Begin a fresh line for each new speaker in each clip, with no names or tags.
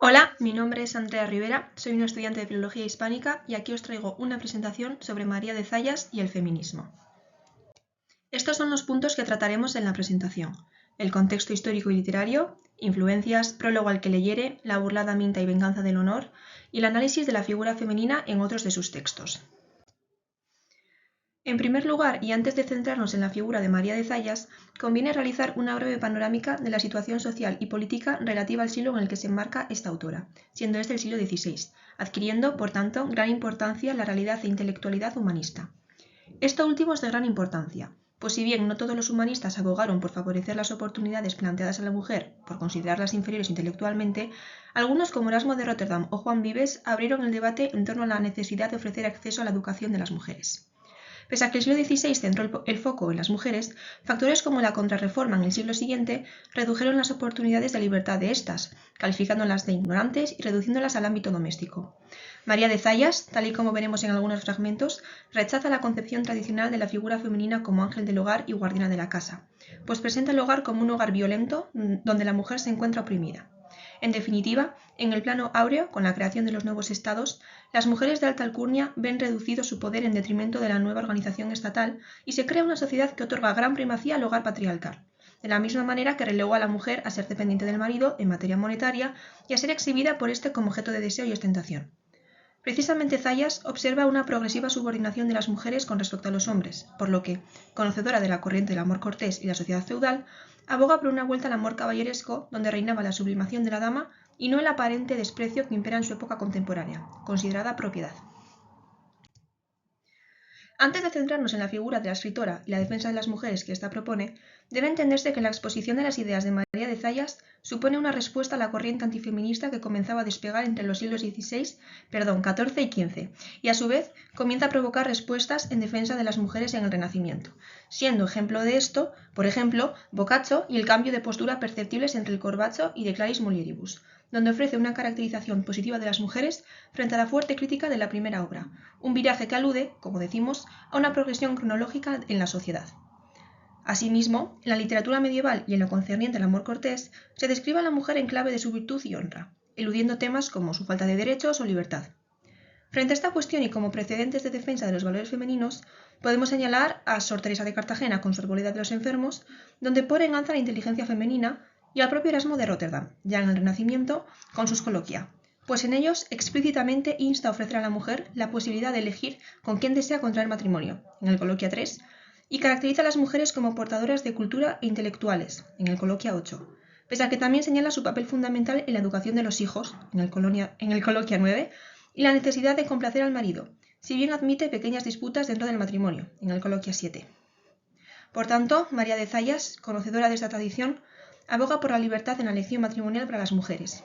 Hola, mi nombre es Andrea Rivera, soy una estudiante de Filología Hispánica y aquí os traigo una presentación sobre María de Zayas y el feminismo. Estos son los puntos que trataremos en la presentación: el contexto histórico y literario, influencias, prólogo al que leyere, la burlada minta y venganza del honor, y el análisis de la figura femenina en otros de sus textos. En primer lugar, y antes de centrarnos en la figura de María de Zayas, conviene realizar una breve panorámica de la situación social y política relativa al siglo en el que se enmarca esta autora, siendo este el siglo XVI, adquiriendo, por tanto, gran importancia la realidad e intelectualidad humanista. Esto último es de gran importancia, pues si bien no todos los humanistas abogaron por favorecer las oportunidades planteadas a la mujer, por considerarlas inferiores intelectualmente, algunos como Erasmo de Róterdam o Juan Vives abrieron el debate en torno a la necesidad de ofrecer acceso a la educación de las mujeres. Pese a que el siglo XVI centró el foco en las mujeres, factores como la Contrarreforma en el siglo siguiente redujeron las oportunidades de libertad de estas, calificándolas de ignorantes y reduciéndolas al ámbito doméstico. María de Zayas, tal y como veremos en algunos fragmentos, rechaza la concepción tradicional de la figura femenina como ángel del hogar y guardiana de la casa, pues presenta el hogar como un hogar violento donde la mujer se encuentra oprimida. En definitiva, en el plano áureo, con la creación de los nuevos estados, las mujeres de alta alcurnia ven reducido su poder en detrimento de la nueva organización estatal y se crea una sociedad que otorga gran primacía al hogar patriarcal, de la misma manera que relegó a la mujer a ser dependiente del marido en materia monetaria y a ser exhibida por este como objeto de deseo y ostentación. Precisamente Zayas observa una progresiva subordinación de las mujeres con respecto a los hombres, por lo que, conocedora de la corriente del amor cortés y la sociedad feudal, aboga por una vuelta al amor caballeresco donde reinaba la sublimación de la dama y no el aparente desprecio que impera en su época contemporánea, considerada propiedad. Antes de centrarnos en la figura de la escritora y la defensa de las mujeres que ésta propone, debe entenderse que la exposición de las ideas de María de Zayas supone una respuesta a la corriente antifeminista que comenzaba a despegar entre los siglos XIV y XV, y a su vez comienza a provocar respuestas en defensa de las mujeres en el Renacimiento, siendo ejemplo de esto, por ejemplo, Boccaccio y el cambio de postura perceptibles entre el Corbacho y de Claris Mulieribus, donde ofrece una caracterización positiva de las mujeres frente a la fuerte crítica de la primera obra, un viraje que alude, como decimos, a una progresión cronológica en la sociedad. Asimismo, en la literatura medieval y en lo concerniente al amor cortés, se describe a la mujer en clave de su virtud y honra, eludiendo temas como su falta de derechos o libertad. Frente a esta cuestión y como precedentes de defensa de los valores femeninos, podemos señalar a Sor Teresa de Cartagena con su Arboleda de los enfermos, donde pone en alza la inteligencia femenina, y al propio Erasmo de Róterdam, ya en el Renacimiento, con sus Coloquia, pues en ellos explícitamente insta a ofrecer a la mujer la posibilidad de elegir con quién desea contraer matrimonio, en el Coloquia 3, y caracteriza a las mujeres como portadoras de cultura e intelectuales, en el Coloquia 8, pese a que también señala su papel fundamental en la educación de los hijos, en el Coloquia 9, y la necesidad de complacer al marido, si bien admite pequeñas disputas dentro del matrimonio, en el Coloquia 7. Por tanto, María de Zayas, conocedora de esta tradición, aboga por la libertad en la elección matrimonial para las mujeres.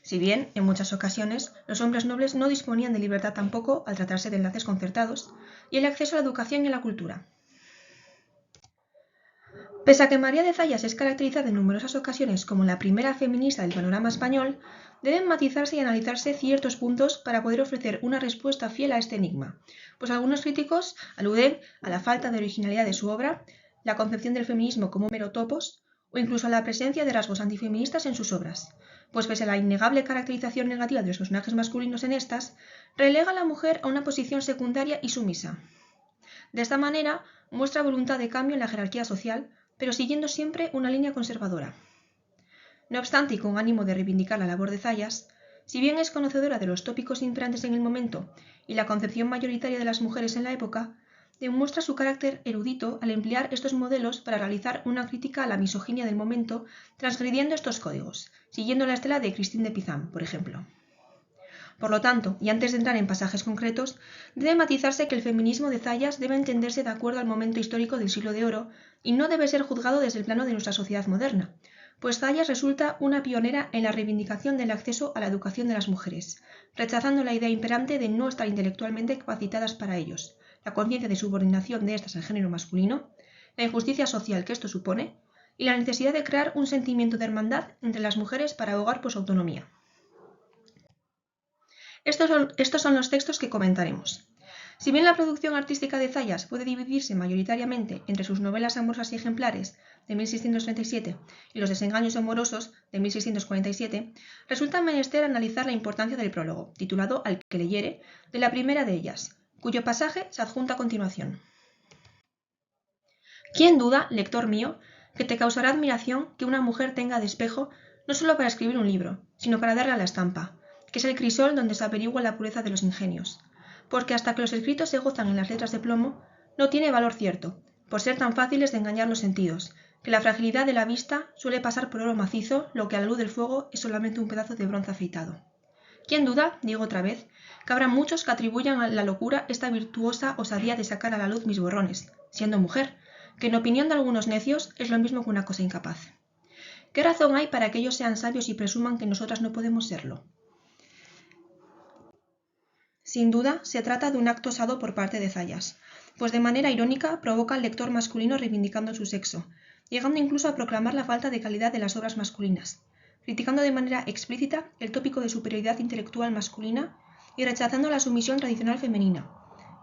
Si bien, en muchas ocasiones, los hombres nobles no disponían de libertad tampoco al tratarse de enlaces concertados, y el acceso a la educación y a la cultura. Pese a que María de Zayas es caracterizada en numerosas ocasiones como la primera feminista del panorama español, deben matizarse y analizarse ciertos puntos para poder ofrecer una respuesta fiel a este enigma, pues algunos críticos aluden a la falta de originalidad de su obra, la concepción del feminismo como un mero topos, o incluso a la presencia de rasgos antifeministas en sus obras, pues pese a la innegable caracterización negativa de los personajes masculinos en estas, relega a la mujer a una posición secundaria y sumisa. De esta manera, muestra voluntad de cambio en la jerarquía social, pero siguiendo siempre una línea conservadora. No obstante, y con ánimo de reivindicar la labor de Zayas, si bien es conocedora de los tópicos imperantes en el momento y la concepción mayoritaria de las mujeres en la época, demuestra su carácter erudito al emplear estos modelos para realizar una crítica a la misoginia del momento, transgrediendo estos códigos, siguiendo la estela de Christine de Pizan, por ejemplo. Por lo tanto, y antes de entrar en pasajes concretos, debe matizarse que el feminismo de Zayas debe entenderse de acuerdo al momento histórico del Siglo de Oro y no debe ser juzgado desde el plano de nuestra sociedad moderna, pues Zayas resulta una pionera en la reivindicación del acceso a la educación de las mujeres, rechazando la idea imperante de no estar intelectualmente capacitadas para ellos, la conciencia de subordinación de estas al género masculino, la injusticia social que esto supone y la necesidad de crear un sentimiento de hermandad entre las mujeres para abogar por su autonomía. Estos son los textos que comentaremos. Si bien la producción artística de Zayas puede dividirse mayoritariamente entre sus novelas amorosas y ejemplares de 1637 y los desengaños amorosos de 1647, resulta menester analizar la importancia del prólogo, titulado Al que leyere, de la primera de ellas, cuyo pasaje se adjunta a continuación. ¿Quién duda, lector mío, que te causará admiración que una mujer tenga de espejo no solo para escribir un libro, sino para darle a la estampa, que es el crisol donde se averigua la pureza de los ingenios? Porque hasta que los escritos se gozan en las letras de plomo, no tiene valor cierto, por ser tan fáciles de engañar los sentidos, que la fragilidad de la vista suele pasar por oro macizo, lo que a la luz del fuego es solamente un pedazo de bronce afeitado. ¿Quién duda, digo otra vez, que habrá muchos que atribuyan a la locura esta virtuosa osadía de sacar a la luz mis borrones, siendo mujer, que en opinión de algunos necios es lo mismo que una cosa incapaz? ¿Qué razón hay para que ellos sean sabios y presuman que nosotras no podemos serlo? Sin duda, se trata de un acto osado por parte de Zayas, pues de manera irónica provoca al lector masculino reivindicando su sexo, llegando incluso a proclamar la falta de calidad de las obras masculinas, criticando de manera explícita el tópico de superioridad intelectual masculina y rechazando la sumisión tradicional femenina,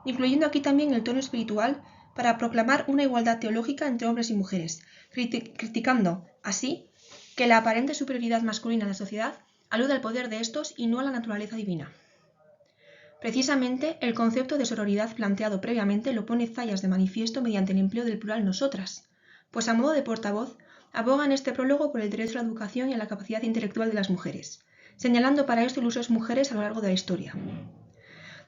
incluyendo aquí también el tono espiritual para proclamar una igualdad teológica entre hombres y mujeres, criticando, así, que la aparente superioridad masculina de la sociedad alude al poder de estos y no a la naturaleza divina. Precisamente, el concepto de sororidad planteado previamente lo pone Zayas de manifiesto mediante el empleo del plural nosotras, pues a modo de portavoz, aboga en este prólogo por el derecho a la educación y a la capacidad intelectual de las mujeres, señalando para esto el uso de mujeres a lo largo de la historia.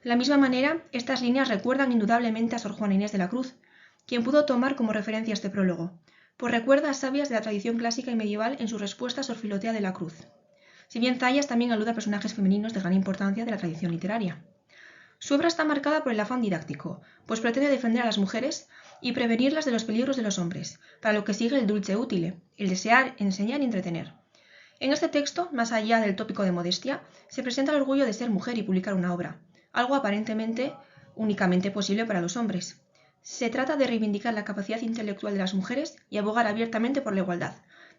De la misma manera, estas líneas recuerdan indudablemente a Sor Juana Inés de la Cruz, quien pudo tomar como referencia este prólogo, pues recuerda a sabias de la tradición clásica y medieval en su respuesta a Sor Filotea de la Cruz, si bien Zayas también alude a personajes femeninos de gran importancia de la tradición literaria. Su obra está marcada por el afán didáctico, pues pretende defender a las mujeres y prevenirlas de los peligros de los hombres, para lo que sigue el dulce utile, el desear, enseñar y entretener. En este texto, más allá del tópico de modestia, se presenta el orgullo de ser mujer y publicar una obra, algo aparentemente únicamente posible para los hombres. Se trata de reivindicar la capacidad intelectual de las mujeres y abogar abiertamente por la igualdad,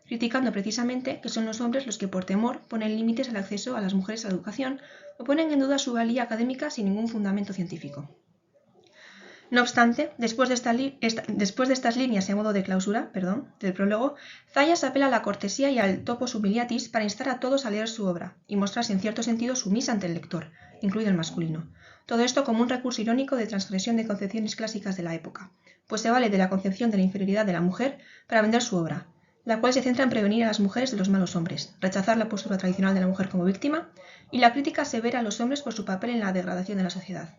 criticando precisamente que son los hombres los que por temor ponen límites al acceso a las mujeres a la educación o ponen en duda su valía académica sin ningún fundamento científico. No obstante, después de estas líneas y a modo de clausura del prólogo, Zayas apela a la cortesía y al topos humiliatis para instar a todos a leer su obra y mostrarse en cierto sentido sumisa ante el lector, incluido el masculino. Todo esto como un recurso irónico de transgresión de concepciones clásicas de la época, pues se vale de la concepción de la inferioridad de la mujer para vender su obra, la cual se centra en prevenir a las mujeres de los malos hombres, rechazar la postura tradicional de la mujer como víctima y la crítica severa a los hombres por su papel en la degradación de la sociedad.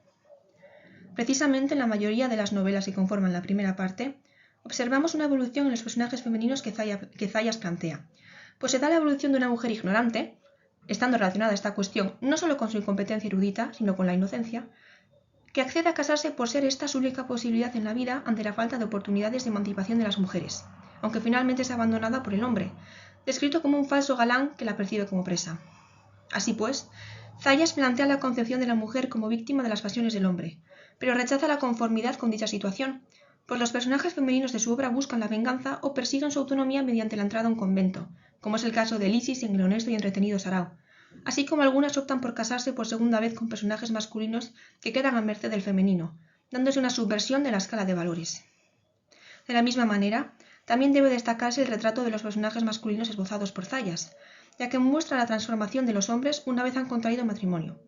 Precisamente en la mayoría de las novelas que conforman la primera parte, observamos una evolución en los personajes femeninos que Zayas plantea, pues se da la evolución de una mujer ignorante, estando relacionada esta cuestión no solo con su incompetencia erudita, sino con la inocencia, que accede a casarse por ser esta su única posibilidad en la vida ante la falta de oportunidades de emancipación de las mujeres, aunque finalmente es abandonada por el hombre, descrito como un falso galán que la percibe como presa. Así pues, Zayas plantea la concepción de la mujer como víctima de las pasiones del hombre, pero rechaza la conformidad con dicha situación, pues los personajes femeninos de su obra buscan la venganza o persiguen su autonomía mediante la entrada a un convento, como es el caso de Lisis en el honesto y entretenido Sarao, así como algunas optan por casarse por segunda vez con personajes masculinos que quedan a merced del femenino, dándose una subversión de la escala de valores. De la misma manera, también debe destacarse el retrato de los personajes masculinos esbozados por Zayas, ya que muestra la transformación de los hombres una vez han contraído matrimonio,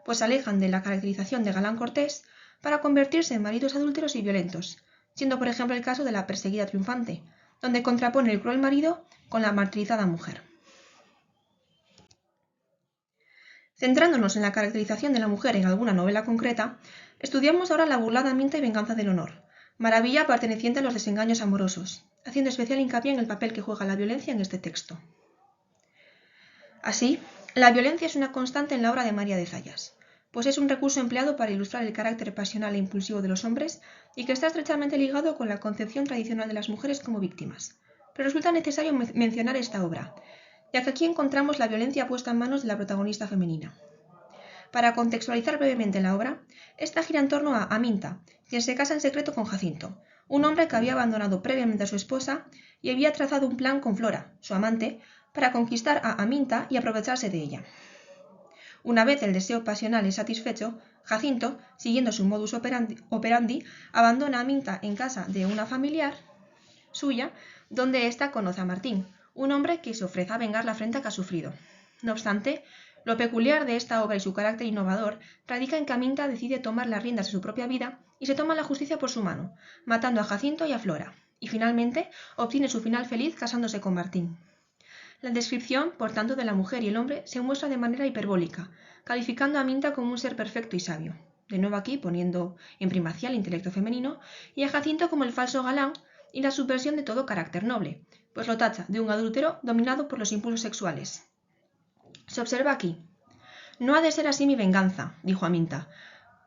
pues se alejan de la caracterización de galán cortés para convertirse en maridos adúlteros y violentos, siendo por ejemplo el caso de la perseguida triunfante, donde contrapone el cruel marido con la martirizada mujer. Centrándonos en la caracterización de la mujer en alguna novela concreta, estudiamos ahora la burlada mienta y venganza del honor, maravilla perteneciente a los desengaños amorosos, haciendo especial hincapié en el papel que juega la violencia en este texto. Así, la violencia es una constante en la obra de María de Zayas, pues es un recurso empleado para ilustrar el carácter pasional e impulsivo de los hombres y que está estrechamente ligado con la concepción tradicional de las mujeres como víctimas. Pero resulta necesario mencionar esta obra, ya que aquí encontramos la violencia puesta en manos de la protagonista femenina. Para contextualizar brevemente la obra, esta gira en torno a Aminta, quien se casa en secreto con Jacinto, un hombre que había abandonado previamente a su esposa y había trazado un plan con Flora, su amante, para conquistar a Aminta y aprovecharse de ella. Una vez el deseo pasional es satisfecho, Jacinto, siguiendo su modus operandi, abandona a Aminta en casa de una familiar suya, donde ésta conoce a Martín, un hombre que se ofrece a vengar la afrenta que ha sufrido. No obstante, lo peculiar de esta obra y su carácter innovador radica en que Aminta decide tomar las riendas de su propia vida y se toma la justicia por su mano, matando a Jacinto y a Flora, y finalmente obtiene su final feliz casándose con Martín. La descripción, por tanto, de la mujer y el hombre se muestra de manera hiperbólica, calificando a Aminta como un ser perfecto y sabio, de nuevo aquí poniendo en primacía el intelecto femenino, y a Jacinto como el falso galán y la subversión de todo carácter noble, pues lo tacha de un adúltero dominado por los impulsos sexuales. Se observa aquí: «No ha de ser así mi venganza», dijo Aminta,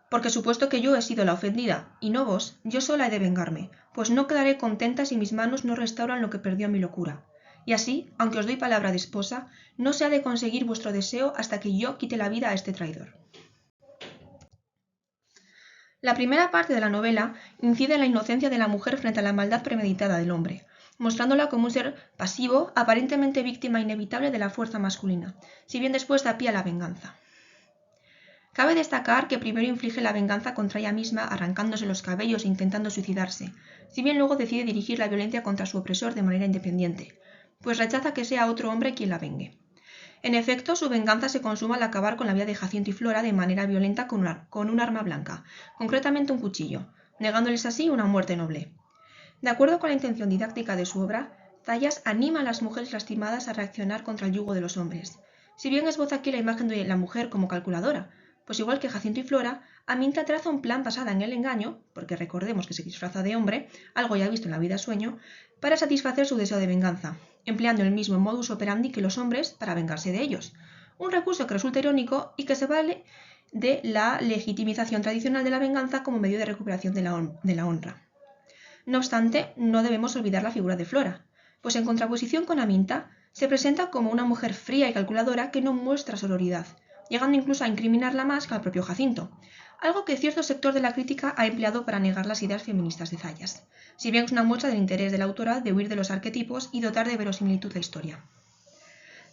«porque supuesto que yo he sido la ofendida, y no vos, yo sola he de vengarme, pues no quedaré contenta si mis manos no restauran lo que perdió mi locura. Y así, aunque os doy palabra de esposa, no se ha de conseguir vuestro deseo hasta que yo quite la vida a este traidor». La primera parte de la novela incide en la inocencia de la mujer frente a la maldad premeditada del hombre, mostrándola como un ser pasivo, aparentemente víctima inevitable de la fuerza masculina, si bien después da pie a la venganza. Cabe destacar que primero inflige la venganza contra ella misma arrancándose los cabellos e intentando suicidarse, si bien luego decide dirigir la violencia contra su opresor de manera independiente, pues rechaza que sea otro hombre quien la vengue. En efecto, su venganza se consuma al acabar con la vida de Jacinto y Flora de manera violenta con un arma blanca, concretamente un cuchillo, negándoles así una muerte noble. De acuerdo con la intención didáctica de su obra, Zayas anima a las mujeres lastimadas a reaccionar contra el yugo de los hombres. Si bien esboza aquí la imagen de la mujer como calculadora, pues igual que Jacinto y Flora, Aminta traza un plan basado en el engaño, porque recordemos que se disfraza de hombre, algo ya visto en la vida sueño, para satisfacer su deseo de venganza, empleando el mismo modus operandi que los hombres para vengarse de ellos. Un recurso que resulta irónico y que se vale de la legitimización tradicional de la venganza como medio de recuperación de la honra. No obstante, no debemos olvidar la figura de Flora, pues en contraposición con Aminta, se presenta como una mujer fría y calculadora que no muestra sororidad, llegando incluso a incriminarla más que al propio Jacinto, algo que cierto sector de la crítica ha empleado para negar las ideas feministas de Zayas, si bien es una muestra del interés de la autora de huir de los arquetipos y dotar de verosimilitud la historia.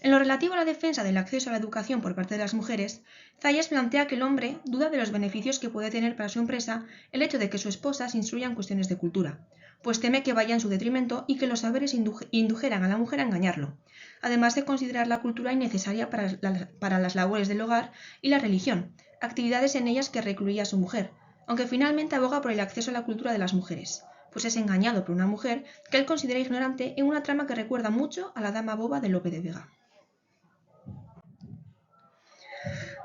En lo relativo a la defensa del acceso a la educación por parte de las mujeres, Zayas plantea que el hombre duda de los beneficios que puede tener para su empresa el hecho de que su esposa se instruya en cuestiones de cultura, pues teme que vaya en su detrimento y que los saberes indujeran a la mujer a engañarlo, además de considerar la cultura innecesaria para las labores del hogar y la religión, actividades en ellas que recluía a su mujer, aunque finalmente aboga por el acceso a la cultura de las mujeres, pues es engañado por una mujer que él considera ignorante en una trama que recuerda mucho a la dama boba de Lope de Vega.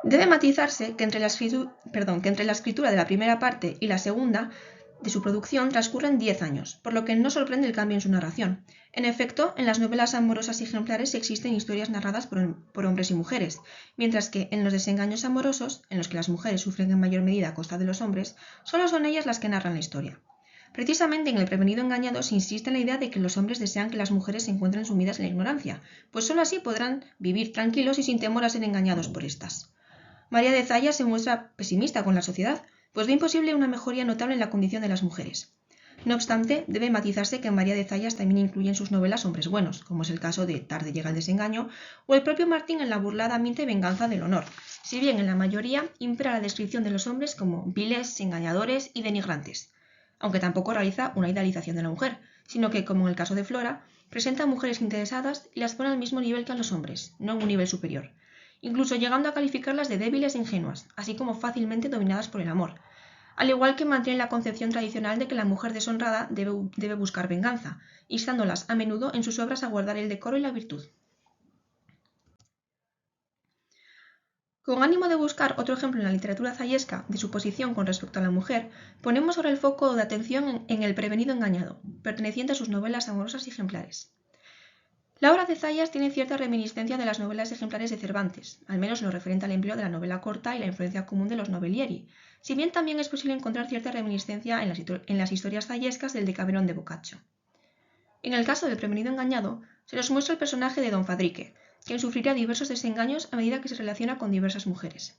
Debe matizarse que entre la escritura de la primera parte y la segunda de su producción transcurren 10 años, por lo que no sorprende el cambio en su narración. En efecto, en las novelas amorosas y ejemplares existen historias narradas por hombres y mujeres, mientras que en los desengaños amorosos, en los que las mujeres sufren en mayor medida a costa de los hombres, solo son ellas las que narran la historia. Precisamente en El prevenido engañado se insiste en la idea de que los hombres desean que las mujeres se encuentren sumidas en la ignorancia, pues solo así podrán vivir tranquilos y sin temor a ser engañados por estas. María de Zayas se muestra pesimista con la sociedad, pues ve imposible una mejoría notable en la condición de las mujeres. No obstante, debe matizarse que María de Zayas también incluye en sus novelas hombres buenos, como es el caso de Tarde llega el desengaño, o el propio Martín en la burlada Minta y venganza del honor, si bien en la mayoría impera la descripción de los hombres como viles, engañadores y denigrantes, aunque tampoco realiza una idealización de la mujer, sino que, como en el caso de Flora, presenta a mujeres interesadas y las pone al mismo nivel que a los hombres, no en un nivel superior, incluso llegando a calificarlas de débiles e ingenuas, así como fácilmente dominadas por el amor, al igual que mantiene la concepción tradicional de que la mujer deshonrada debe buscar venganza, instándolas a menudo en sus obras a guardar el decoro y la virtud. Con ánimo de buscar otro ejemplo en la literatura zayesca de su posición con respecto a la mujer, ponemos ahora el foco de atención en El prevenido engañado, perteneciente a sus novelas amorosas y ejemplares. La obra de Zayas tiene cierta reminiscencia de las novelas ejemplares de Cervantes, al menos en lo referente al empleo de la novela corta y la influencia común de los novellieri, si bien también es posible encontrar cierta reminiscencia en las historias zayescas del Decamerón de Boccaccio. En el caso del prevenido engañado, se nos muestra el personaje de Don Fadrique, quien sufrirá diversos desengaños a medida que se relaciona con diversas mujeres.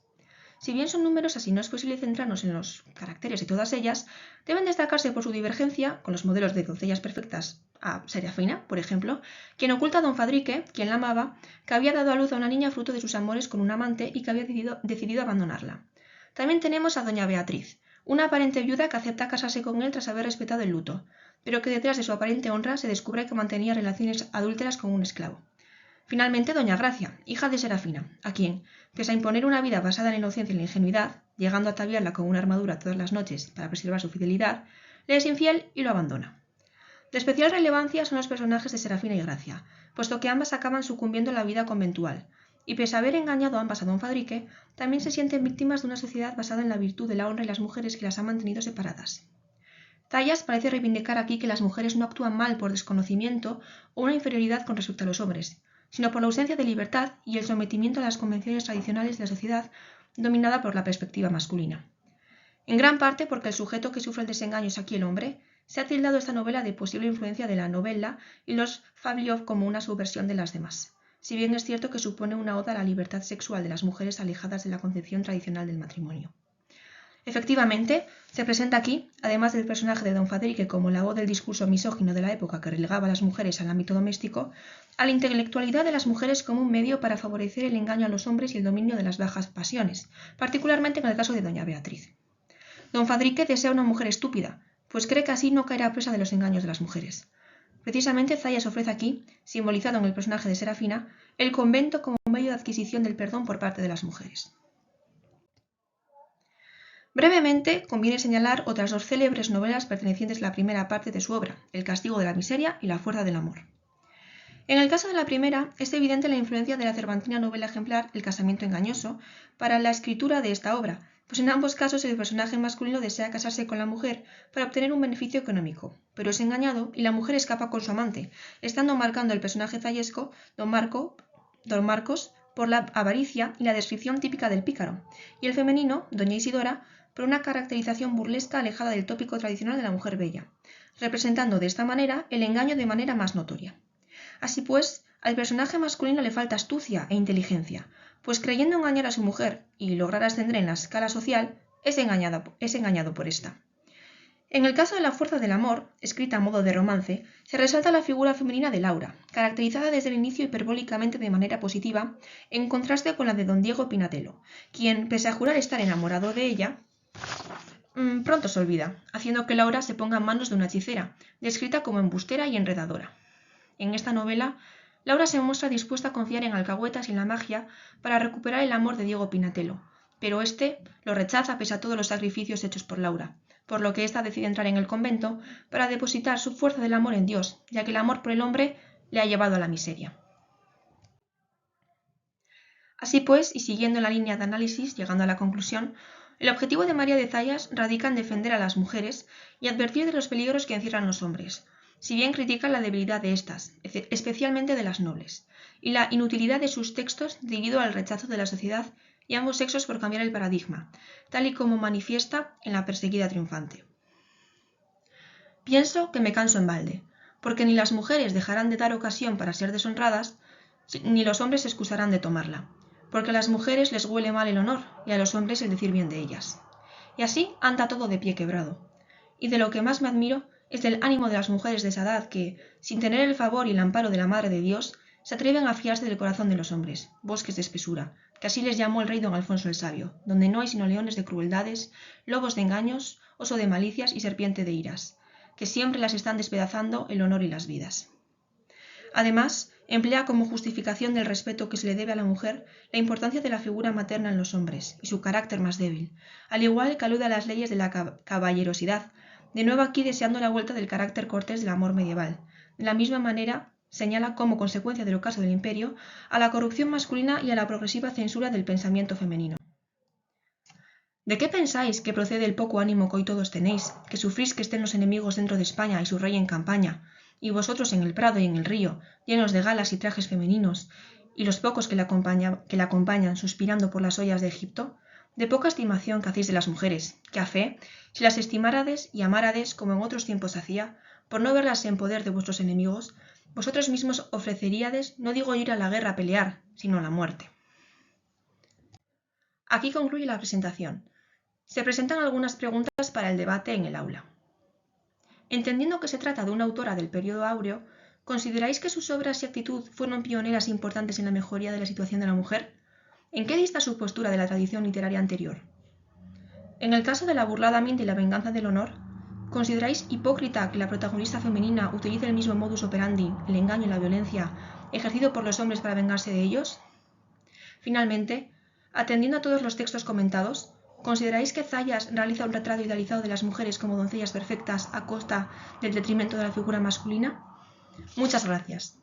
Si bien son numerosas y no es posible centrarnos en los caracteres de todas ellas, deben destacarse por su divergencia con los modelos de doncellas perfectas a Serafina, por ejemplo, quien oculta a Don Fadrique, quien la amaba, que había dado a luz a una niña fruto de sus amores con un amante y que había decidido abandonarla. También tenemos a doña Beatriz, una aparente viuda que acepta casarse con él tras haber respetado el luto, pero que detrás de su aparente honra se descubre que mantenía relaciones adúlteras con un esclavo. Finalmente, doña Gracia, hija de Serafina, a quien, pese a imponer una vida basada en la inocencia y la ingenuidad, llegando a ataviarla con una armadura todas las noches para preservar su fidelidad, le es infiel y lo abandona. De especial relevancia son los personajes de Serafina y Gracia, puesto que ambas acaban sucumbiendo a la vida conventual, y pese a haber engañado ambas a don Fadrique, también se sienten víctimas de una sociedad basada en la virtud de la honra y las mujeres que las han mantenido separadas. Zayas parece reivindicar aquí que las mujeres no actúan mal por desconocimiento o una inferioridad con respecto a los hombres, sino por la ausencia de libertad y el sometimiento a las convenciones tradicionales de la sociedad dominada por la perspectiva masculina. En gran parte porque el sujeto que sufre el desengaño es aquí el hombre, se ha tildado esta novela de posible influencia de la novela y los Fabliov como una subversión de las demás, si bien es cierto que supone una oda a la libertad sexual de las mujeres alejadas de la concepción tradicional del matrimonio. Efectivamente, se presenta aquí, además del personaje de don Fadrique como la voz del discurso misógino de la época que relegaba a las mujeres al ámbito doméstico, a la intelectualidad de las mujeres como un medio para favorecer el engaño a los hombres y el dominio de las bajas pasiones, particularmente en el caso de doña Beatriz. Don Fadrique desea una mujer estúpida, pues cree que así no caerá presa de los engaños de las mujeres. Precisamente Zayas ofrece aquí, simbolizado en el personaje de Serafina, el convento como medio de adquisición del perdón por parte de las mujeres. Brevemente, conviene señalar otras dos célebres novelas pertenecientes a la primera parte de su obra, El castigo de la miseria y La fuerza del amor. En el caso de la primera, es evidente la influencia de la cervantina novela ejemplar El casamiento engañoso para la escritura de esta obra, pues en ambos casos el personaje masculino desea casarse con la mujer para obtener un beneficio económico, pero es engañado y la mujer escapa con su amante, estando marcando el personaje zayesco, don Marcos, por la avaricia y la descripción típica del pícaro, y el femenino, doña Isidora, por una caracterización burlesca alejada del tópico tradicional de la mujer bella, representando de esta manera el engaño de manera más notoria. Así pues, al personaje masculino le falta astucia e inteligencia, pues creyendo engañar a su mujer y lograr ascender en la escala social, es engañado por ésta. En el caso de La fuerza del amor, escrita a modo de romance, se resalta la figura femenina de Laura, caracterizada desde el inicio hiperbólicamente de manera positiva, en contraste con la de don Diego Pinatello, quien, pese a jurar estar enamorado de ella, pronto se olvida, haciendo que Laura se ponga en manos de una hechicera, descrita como embustera y enredadora. En esta novela, Laura se muestra dispuesta a confiar en alcahuetas y en la magia para recuperar el amor de Diego Pinatello, pero éste lo rechaza pese a todos los sacrificios hechos por Laura, por lo que ésta decide entrar en el convento para depositar su fuerza del amor en Dios, ya que el amor por el hombre le ha llevado a la miseria. Así pues, y siguiendo la línea de análisis, llegando a la conclusión, el objetivo de María de Zayas radica en defender a las mujeres y advertir de los peligros que encierran los hombres, si bien critica la debilidad de éstas, especialmente de las nobles, y la inutilidad de sus textos debido al rechazo de la sociedad y ambos sexos por cambiar el paradigma, tal y como manifiesta en La perseguida triunfante. Pienso que me canso en balde, porque ni las mujeres dejarán de dar ocasión para ser deshonradas, ni los hombres se excusarán de tomarla, porque a las mujeres les huele mal el honor y a los hombres el decir bien de ellas. Y así anda todo de pie quebrado. Y de lo que más me admiro es del ánimo de las mujeres de esa edad que, sin tener el favor y el amparo de la Madre de Dios, se atreven a fiarse del corazón de los hombres, bosques de espesura, que así les llamó el rey don Alfonso el Sabio, donde no hay sino leones de crueldades, lobos de engaños, oso de malicias y serpiente de iras, que siempre las están despedazando el honor y las vidas. Además, emplea como justificación del respeto que se le debe a la mujer la importancia de la figura materna en los hombres y su carácter más débil, al igual que alude a las leyes de la caballerosidad, de nuevo aquí deseando la vuelta del carácter cortés del amor medieval. De la misma manera, señala como consecuencia del ocaso del imperio a la corrupción masculina y a la progresiva censura del pensamiento femenino. ¿De qué pensáis que procede el poco ánimo que hoy todos tenéis, que sufrís que estén los enemigos dentro de España y su rey en campaña, y vosotros en el prado y en el río, llenos de galas y trajes femeninos, y los pocos que la acompañan suspirando por las ollas de Egipto? De poca estimación que hacéis de las mujeres, que a fe, si las estimárades y amárades como en otros tiempos hacía, por no verlas en poder de vuestros enemigos, vosotros mismos ofreceríades, no digo ir a la guerra a pelear, sino a la muerte. Aquí concluye la presentación. Se presentan algunas preguntas para el debate en el aula. Entendiendo que se trata de una autora del periodo áureo, ¿consideráis que sus obras y actitud fueron pioneras e importantes en la mejoría de la situación de la mujer? ¿En qué dista su postura de la tradición literaria anterior? En el caso de la burlada mente y la venganza del honor, ¿consideráis hipócrita que la protagonista femenina utilice el mismo modus operandi, el engaño y la violencia, ejercido por los hombres para vengarse de ellos? Finalmente, atendiendo a todos los textos comentados, ¿consideráis que Zayas realiza un retrato idealizado de las mujeres como doncellas perfectas a costa del detrimento de la figura masculina? Muchas gracias.